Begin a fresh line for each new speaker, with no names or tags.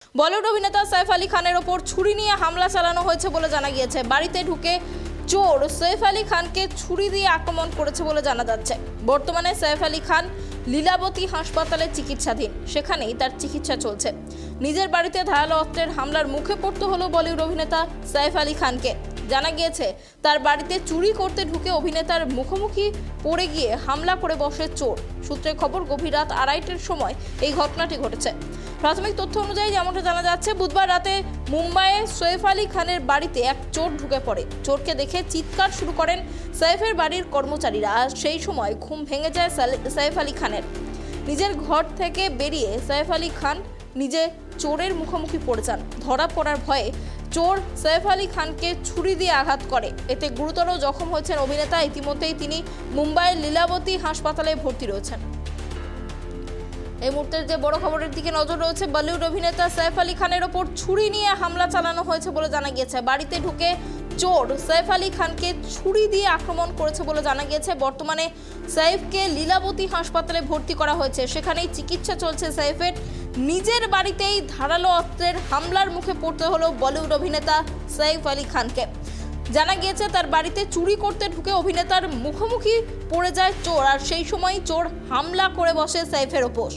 বলিউড অভিনেতা সৈফ আলী খানের ওপর ছুরি নিয়ে হামলা চালানো হয়েছে বলে জানা গিয়েছে। বাড়িতে ঢুকে চোর সৈফ আলী খানকে ছুরি দিয়ে আক্রমণ করেছে বলে জানা যাচ্ছে। বর্তমানে সৈফ আলী খান লীলাবতী হাসপাতালে চিকিৎসাধীন, সেখানেই তার চিকিৎসা চলছে। নিজের বাড়িতে ধারালো অস্ত্রের হামলার মুখে পড়তে হলো বলিউড অভিনেতা সৈফ আলী খানকে। জানা গিয়েছে তার বাড়িতে চুরি করতে ঢুকে অভিনেতার মুখোমুখি পড়ে গিয়ে হামলা করে বসে চোর। সূত্রে খবর, গভীর রাত 2:30টার সময় এই ঘটনাটি ঘটেছে। প্রাথমিক তথ্য অনুযায়ী যেমনটা জানা যাচ্ছে, বুধবার রাতে মুম্বাইয়ে সৈফ আলী খানের বাড়িতে এক চোর ঢুকে পড়ে। চোরকে দেখে চিৎকার শুরু করেন সৈফের বাড়ির কর্মচারীরা। আর সেই সময় ঘুম ভেঙে যায় সৈফ আলী খানের। নিজের ঘর থেকে বেরিয়ে সৈফ আলী খান নিজে চোরের মুখোমুখি পড়ে যান। ধরা পড়ার ভয়ে চোর সৈফ আলী খানকে ছুরি দিয়ে আঘাত করে। এতে গুরুতর জখম হয়েছেন অভিনেতা। ইতিমধ্যেই তিনি মুম্বাইয়ের লীলাবতী হাসপাতালে ভর্তি রয়েছেন। এই মুহূর্তের যে বড় খবরের দিকে নজর রয়েছে, বলিউড অভিনেতা সৈফ আলী খানের ওপর ছুরি নিয়ে হামলা চালানো হয়েছে বলে জানা গিয়েছে। বাড়িতে ঢুকে চোর সৈফ আলী খানকে ছুরি দিয়ে আক্রমণ করেছে বলে জানা গিয়েছে। বর্তমানে সৈফকে লীলাবতী হাসপাতালে ভর্তি করা হয়েছে, সেখানেই চিকিৎসা চলছে সৈফের। নিজের বাড়িতেই ধারালো অস্ত্রের হামলার মুখে পড়তে হলো বলিউড অভিনেতা সৈফ আলী খানকে। জানা গিয়েছে তার বাড়িতে চুরি করতে ঢুকে অভিনেতার মুখোমুখি পড়ে যায় চোর, আর সেই সময় চোর হামলা করে বসে সৈফের ওপর।